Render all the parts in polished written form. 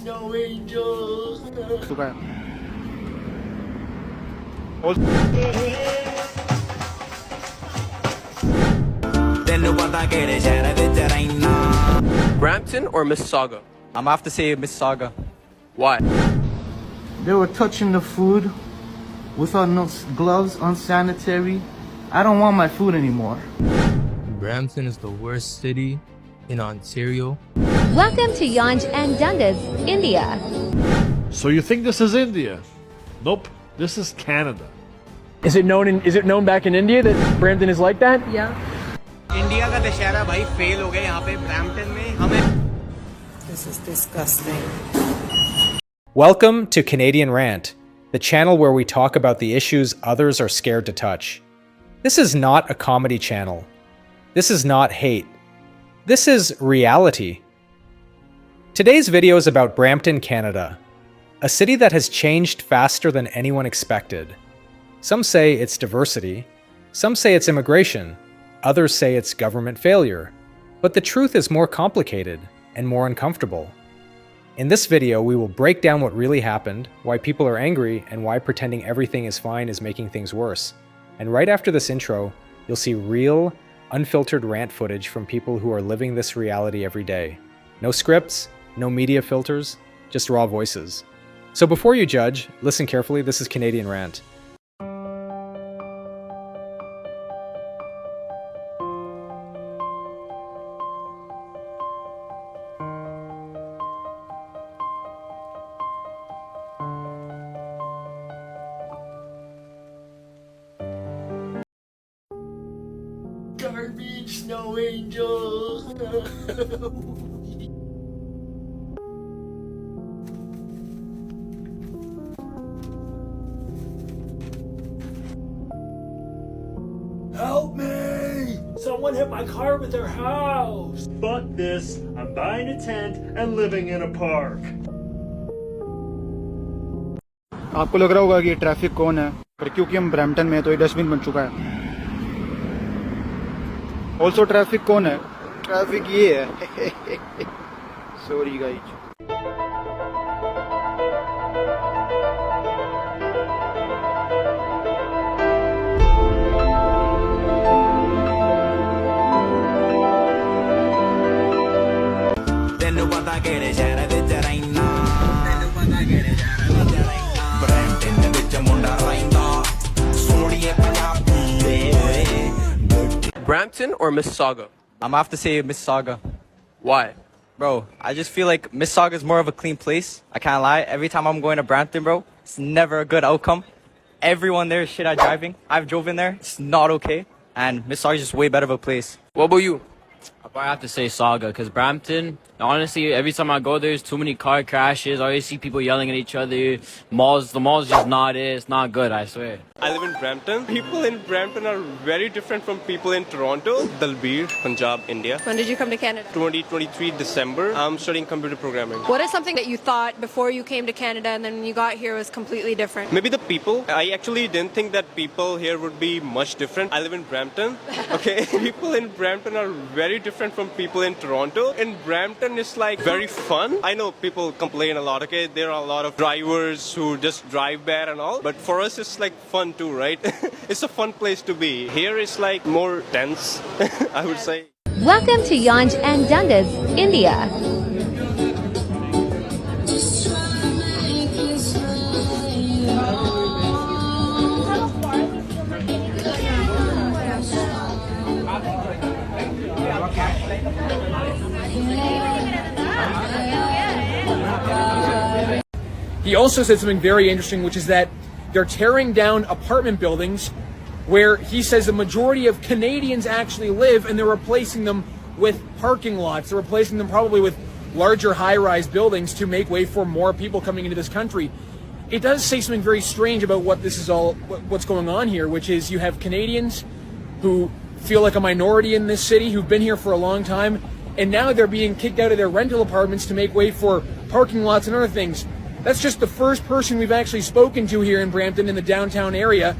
no angel. Brampton or Mississauga? I'm gonna have to say Mississauga. Why? They were touching the food without no gloves, unsanitary. I don't want my food anymore. Brampton is the worst city in Ontario. Welcome to Yanj and Dundas, India. So you think this is India? Nope, this is Canada. Is it known back in India that Brampton is like that? Yeah. India का दशहरा भाई fail हो गया यहाँ पे Brampton में हमें. This is disgusting. Welcome to Canadian Rant, the channel where we talk about the issues others are scared to touch. This is not a comedy channel. This is not hate. This is reality. Today's video is about Brampton, Canada, a city that has changed faster than anyone expected. Some say it's diversity, some say it's immigration, others say it's government failure, but the truth is more complicated and more uncomfortable. In this video, we will break down what really happened, why people are angry, and why pretending everything is fine is making things worse. And right after this intro, you'll see real, unfiltered rant footage from people who are living this reality every day. No scripts, no media filters, just raw voices. So before you judge, listen carefully, this is Canadian Rant. Garbage, no angel. Help me! Someone hit my car with their house. Fuck this, I'm buying a tent and living in a park. आपको लग रहा होगा कि ये traffic कौन है, पर क्योंकि हम ब्रैम्पटन में हैं तो ये डस्टबिन बन चुका है. ऑल्सो ट्रैफिक कौन है? ट्रैफिक ये है. Sorry guys. Brampton or Mississauga? I'm gonna have to say Mississauga. Why? Bro, I just feel like Mississauga is more of a clean place. I can't lie. Every time I'm going to Brampton, bro, it's never a good outcome. Everyone there is shit at driving. I've driven there. It's not okay. And Mississauga is just way better of a place. What about you? I have to say Saga, because Brampton, honestly, every time I go there's too many car crashes. I always see people yelling at each other. The mall's just not it. It's not good, I swear. I live in Brampton. People in Brampton are very different from people in Toronto. Dalbir, Punjab, India. When did you come to Canada? 2023 December. I'm studying computer programming. What is something that you thought before you came to Canada and then when you got here was completely different? Maybe the people. I actually didn't think that people here would be much different. I live in Brampton. Okay. People in Brampton are very different from people in Toronto. In Brampton, it's like very fun. I know people complain a lot. Okay, there are a lot of drivers who just drive bad and all. But for us, it's like fun too, right? It's a fun place to be. Here it's like more tense, I would say. Welcome to Yanj and Dundas, India. He also said something very interesting, which is that they're tearing down apartment buildings where he says the majority of Canadians actually live, and they're replacing them with parking lots. They're replacing them probably with larger high-rise buildings to make way for more people coming into this country. It does say something very strange about what's going on here, which is you have Canadians who feel like a minority in this city, who've been here for a long time, and now they're being kicked out of their rental apartments to make way for parking lots and other things. That's just the first person we've actually spoken to here in Brampton in the downtown area,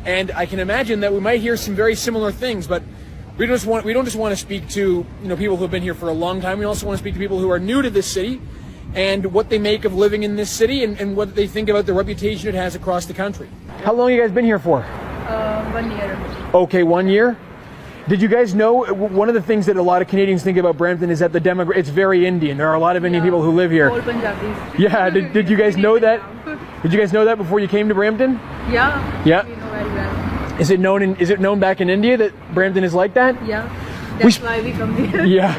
and I can imagine that we might hear some very similar things, but we don't just want to speak to people who have been here for a long time. We also want to speak to people who are new to this city and what they make of living in this city and what they think about the reputation it has across the country. How long have you guys been here for? 1 year. Okay, 1 year. Did you guys know, one of the things that a lot of Canadians think about Brampton is that it's very Indian. There are a lot of Indian people who live here. All Punjabis. Yeah, did you guys know that? Did you guys know that before you came to Brampton? Yeah. Yeah. We know very well. Is it known back in India that Brampton is like that? Yeah. That's why we come here. Yeah.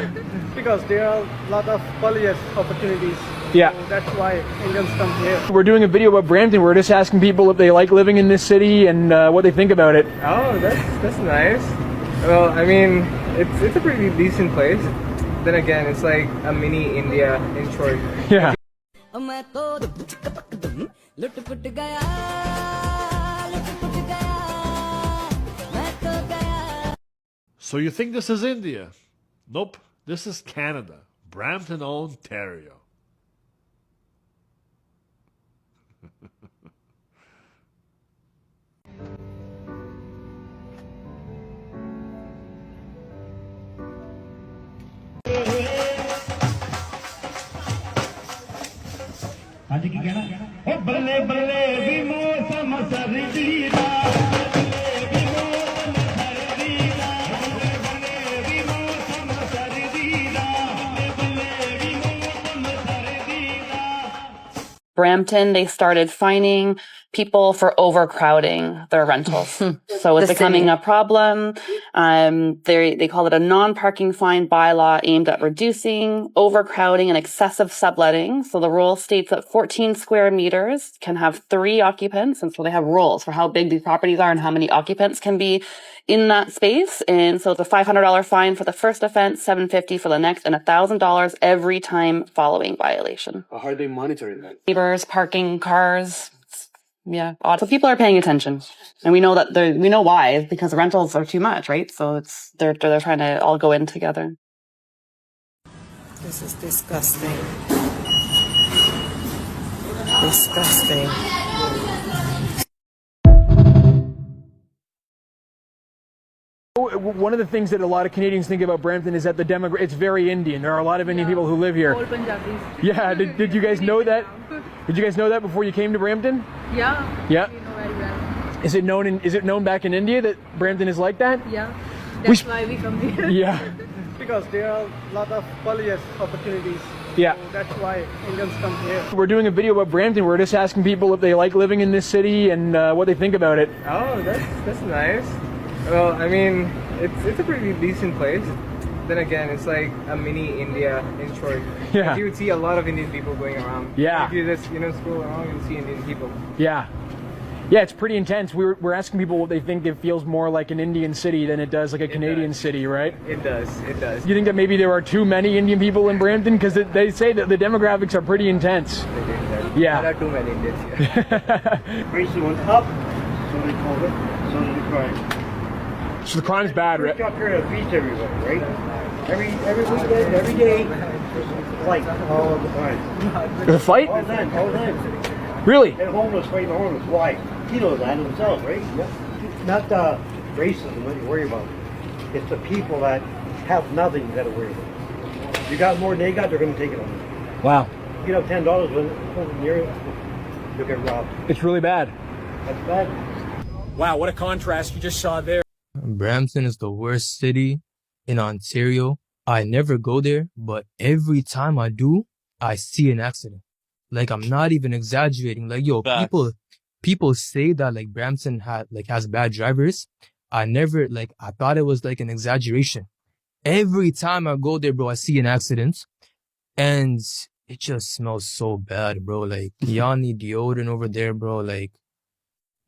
Because there are a lot of polyus opportunities. Yeah. So that's why Indians come here. We're doing a video about Brampton. We're just asking people if they like living in this city and what they think about it. Oh, that's nice. Well, I mean, it's a pretty decent place. Then again, it's like a mini India in short. Yeah. So you think this is India? Nope, this is Canada. Brampton, Ontario. ਅੱਜ ਕੀ ਕਹਿਣਾ ਓ ਬੱਲੇ ਬੱਲੇ ਵੀ ਮੌਸਮ ਸਰਦੀ ਦਾ ਬੱਲੇ ਵੀ ਮੌਸਮ ਸਰਦੀ ਦਾ ਬੱਲੇ ਬੱਲੇ ਵੀ ਮੌਸਮ ਸਰਦੀ ਦਾ ਬੱਲੇ ਵੀ ਮੌਸਮ ਸਰਦੀ ਦਾ Brampton, they started fining people for overcrowding their rentals. So it's becoming a problem. They call it a non-parking fine bylaw aimed at reducing overcrowding and excessive subletting. So the rule states that 14 square meters can have 3 occupants. And so they have rules for how big these properties are and how many occupants can be in that space. And so it's a $500 fine for the first offense, $750 for the next, and $1,000 every time following violation. How are they monitoring that? Neighbors, parking cars. Yeah, odd. So people are paying attention, and we know that we know why, because the rentals are too much, right? So they're trying to all go in together. This is disgusting. Disgusting. One of the things that a lot of Canadians think about Brampton is that it's very Indian. There are a lot of Indian people who live here. All Punjabis. Yeah, did you guys know that? Did you guys know that before you came to Brampton? Yeah. Yeah. We know very well. Is it known back in India that Brampton is like that? Yeah. That's why we come here. Yeah. Because there are a lot of polyus opportunities. Yeah. So that's why Indians come here. We're doing a video about Brampton. We're just asking people if they like living in this city and what they think about it. Oh, that's nice. Well, I mean, it's a pretty decent place. Then again, it's like a mini India in short. Yeah. Like you would see a lot of Indian people going around. Yeah. If you just scroll around, you'll see Indian people. Yeah. Yeah, it's pretty intense. We're asking people what they think. It feels more like an Indian city than it does like a Canadian city, right? It does. It does. You think that maybe there are too many Indian people in Brampton? Because they say that the demographics are pretty intense. Yeah. There are too many Indians here. Recently went up, so they called it, so did the crime. So the crime's bad, right? We're up here at the beach everywhere, right? Every weekend, every day, like all the time. The fight? All the time. Really? And homeless fighting the homeless. Why? He knows that himself, right? Not the racism that you worry about. It's the people that have nothing you got to worry about. You got more than they got, they're going to take it on you. Wow. You get up $10 when you'll get robbed. It's really bad. That's bad. Wow, what a contrast you just saw there. Brampton is the worst city in Ontario. I never go there, but every time I do, I see an accident. Like, I'm not even exaggerating. Like, yo, people say that like Brampton has bad drivers. I thought it was like an exaggeration. Every time I go there, bro, I see an accident, and it just smells so bad, bro. Like, y'all need deodorant over there, bro. Like,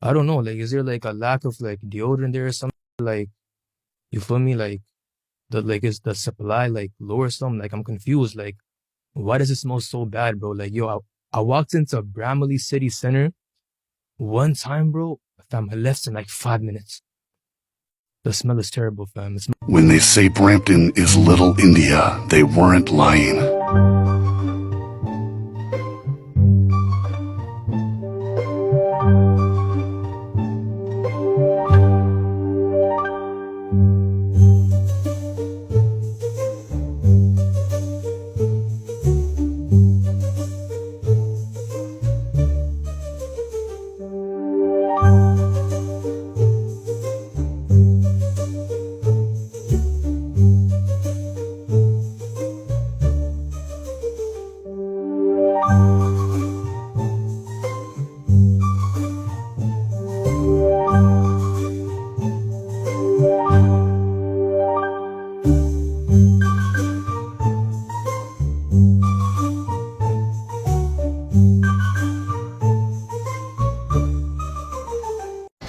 I don't know. Like, is there like a lack of like deodorant there or something? Like, you feel me? Like, is the supply like low or something? Like, I'm confused. Like, why does it smell so bad, bro? Like, yo, I walked into Bramalea City Center one time, bro. Fam, I left in like 5 minutes. The smell is terrible, fam. When they say Brampton is Little India, they weren't lying.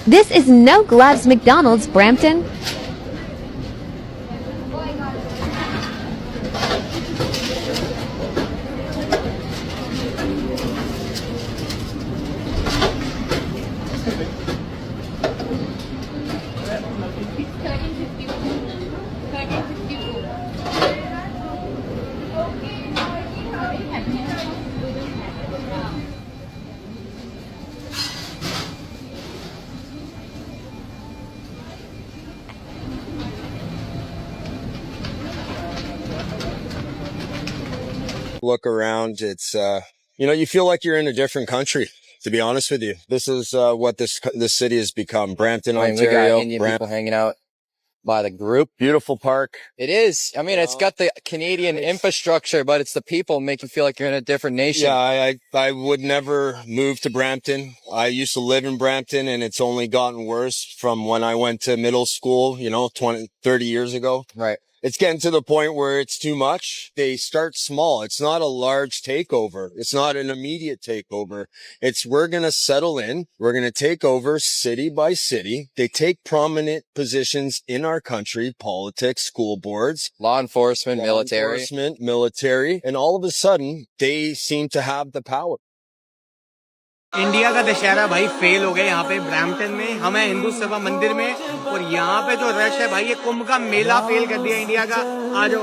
This is No Gloves McDonald's, Brampton. Look around, it's you feel like you're in a different country, to be honest with you. This is what this city has become. Brampton, Ontario. We got Indian people hanging out by the group. Beautiful park. It is. I mean, it's got the Canadian infrastructure, but it's the people make you feel like you're in a different nation. Yeah, I would never move to Brampton. I used to live in Brampton, and it's only gotten worse from when I went to middle school, 30 years ago. Right. It's getting to the point where it's too much. They start small. It's not a large takeover. It's not an immediate takeover. We're going to settle in. We're going to take over city by city. They take prominent positions in our country, politics, school boards, law enforcement, military. And all of a sudden, they seem to have the power. India का दशहरा भाई fail हो गया यहाँ पे Brampton में हम हैं हिंदू सभा मंदिर में और यहाँ पे जो रश है भाई ये कुंभ का मेला फेल कर दिया इंडिया का आ जाओ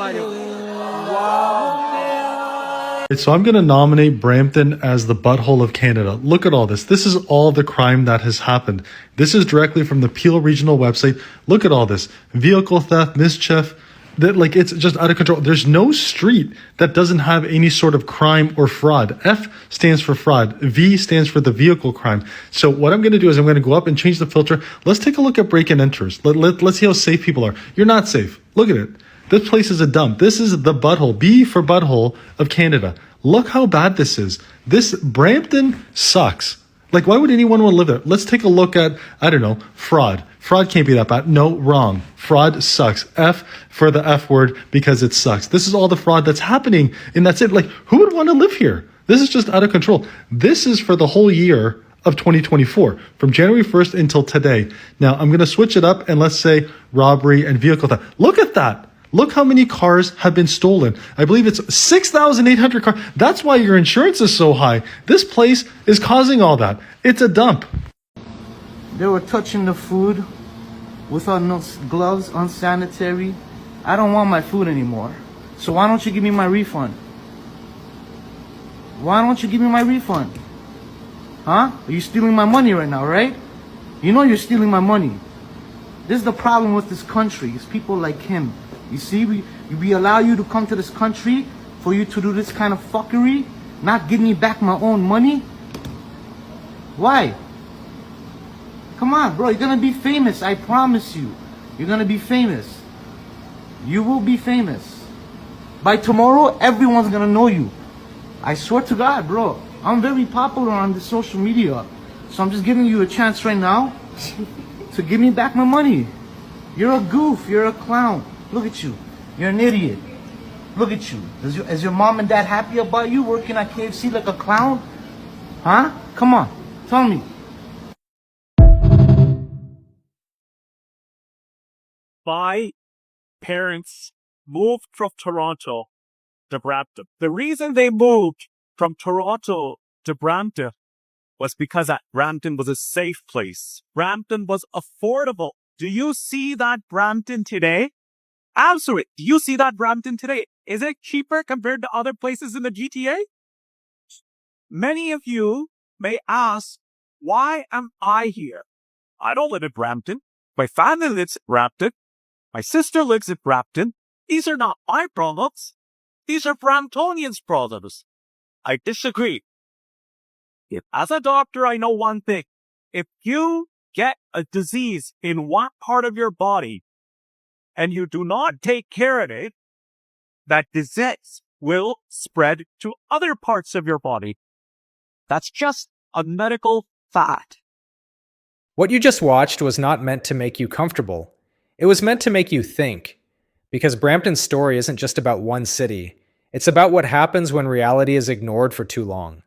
So I'm going to nominate Brampton as the butthole of Canada. Look at all this. This is all the crime that has happened. This is directly from the Peel Regional website. Look at all this. Vehicle theft, mischief. It's just out of control. There's no street that doesn't have any sort of crime or fraud. F stands for fraud. V stands for the vehicle crime. So what I'm going to do is I'm going to go up and change the filter. Let's take a look at break and enters. Let's see how safe people are. You're not safe. Look at it. This place is a dump. This is the butthole. B for butthole of Canada. Look how bad this is. This Brampton sucks. Why would anyone want to live there? Let's take a look at, fraud. Fraud can't be that bad. No, wrong. Fraud sucks. F for the F word because it sucks. This is all the fraud that's happening, and that's it. Who would want to live here? This is just out of control. This is for the whole year of 2024, from January 1st until today. Now, I'm going to switch it up, and let's say robbery and vehicle theft. Look at that. Look how many cars have been stolen. I believe it's 6,800 cars. That's why your insurance is so high. This place is causing all that. It's a dump. They were touching the food without no gloves, unsanitary. I don't want my food anymore. So why don't you give me my refund? Why don't you give me my refund? Huh? Are you stealing my money right now, right? You know you're stealing my money. This is the problem with this country. It's people like him. You see, we allow you to come to this country for you to do this kind of fuckery, not give me back my own money. Why? Come on, bro. You're gonna be famous. I promise you. You're gonna be famous. You will be famous. By tomorrow, everyone's gonna know you. I swear to God, bro. I'm very popular on the social media. So I'm just giving you a chance right now to give me back my money. You're a goof. You're a clown. Look at you. You're an idiot. Look at you. Is your mom and dad happy about you working at KFC like a clown? Huh? Come on. Tell me. My parents moved from Toronto to Brampton. The reason they moved from Toronto to Brampton was because Brampton was a safe place. Brampton was affordable. Do you see that Brampton today? Absolutely. Do you see that Brampton today? Is it cheaper compared to other places in the GTA? Many of you may ask, why am I here? I don't live in Brampton. My family lives in Brampton. My sister lives in Brampton. These are not my problems. These are Bramptonians' problems. I disagree. As a doctor, I know one thing. If you get a disease in one part of your body and you do not take care of it, that disease will spread to other parts of your body. That's just a medical fact. What you just watched was not meant to make you comfortable. It was meant to make you think. Because Brampton's story isn't just about one city. It's about what happens when reality is ignored for too long.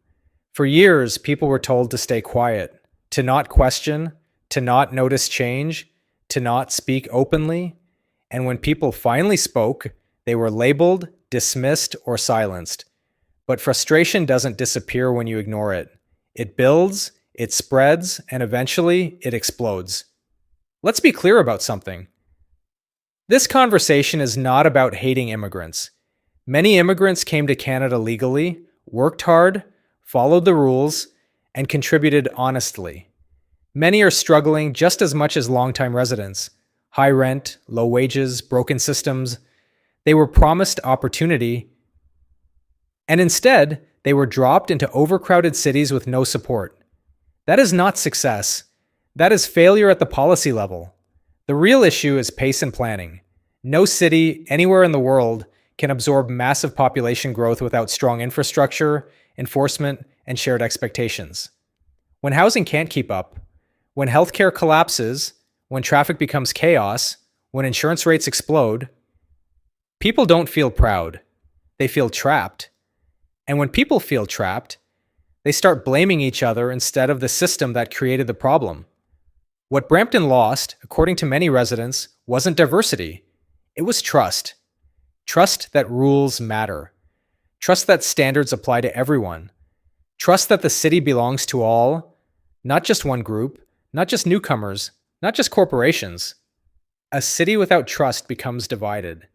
For years, people were told to stay quiet, to not question, to not notice change, to not speak openly, and when people finally spoke, they were labeled, dismissed, or silenced. But frustration doesn't disappear when you ignore it. It builds, it spreads, and eventually it explodes. Let's be clear about something. This conversation is not about hating immigrants. Many immigrants came to Canada legally, worked hard, followed the rules, and contributed honestly. Many are struggling just as much as longtime residents. High rent, low wages, broken systems. They were promised opportunity, and instead, they were dropped into overcrowded cities with no support. That is not success. That is failure at the policy level. The real issue is pace and planning. No city anywhere in the world can absorb massive population growth without strong infrastructure, enforcement, and shared expectations. When housing can't keep up, when healthcare collapses, when traffic becomes chaos, when insurance rates explode, people don't feel proud. They feel trapped. And when people feel trapped, they start blaming each other instead of the system that created the problem. What Brampton lost, according to many residents, wasn't diversity. It was trust. Trust that rules matter. Trust that standards apply to everyone. Trust that the city belongs to all, not just one group, not just newcomers, not just corporations. A city without trust becomes divided,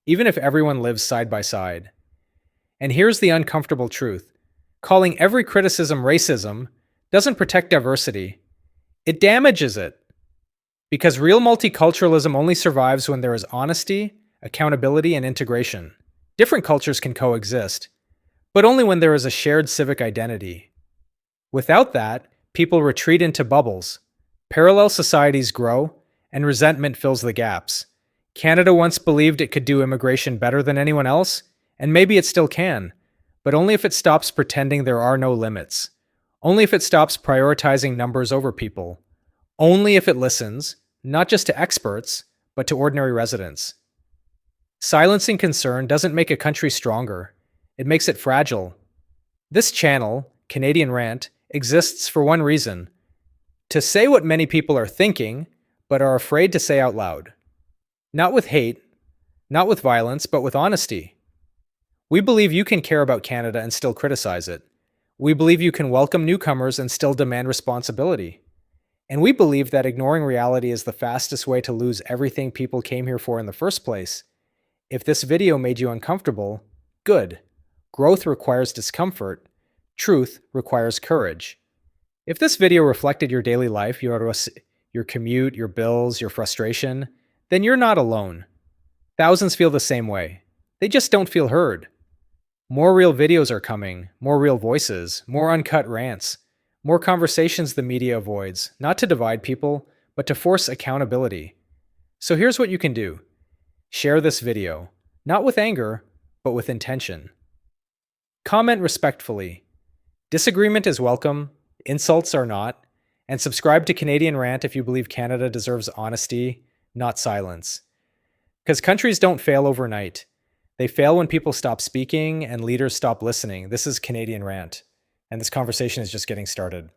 even if everyone lives side by side. And here's the uncomfortable truth. Calling every criticism racism doesn't protect diversity. It damages it. Because real multiculturalism only survives when there is honesty, accountability, and integration. Different cultures can coexist, but only when there is a shared civic identity. Without that, people retreat into bubbles. Parallel societies grow, and resentment fills the gaps. Canada once believed it could do immigration better than anyone else, and maybe it still can, but only if it stops pretending there are no limits. Only if it stops prioritizing numbers over people. Only if it listens, not just to experts, but to ordinary residents. Silencing concern doesn't make a country stronger. It makes it fragile. This channel, Canadian Rant, exists for one reason: to say what many people are thinking, but are afraid to say out loud. Not with hate, not with violence, but with honesty. We believe you can care about Canada and still criticize it. We believe you can welcome newcomers and still demand responsibility. And we believe that ignoring reality is the fastest way to lose everything people came here for in the first place. If this video made you uncomfortable, good. Growth requires discomfort. Truth requires courage. If this video reflected your daily life, your commute, your bills, your frustration, then you're not alone. Thousands feel the same way. They just don't feel heard. More real videos are coming, more real voices, more uncut rants, more conversations the media avoids, not to divide people, but to force accountability. So here's what you can do. Share this video, not with anger, but with intention. Comment respectfully. Disagreement is welcome, insults are not, and subscribe to Canadian Rant if you believe Canada deserves honesty, not silence. Because countries don't fail overnight. They fail when people stop speaking and leaders stop listening. This is Canadian Rant, and this conversation is just getting started.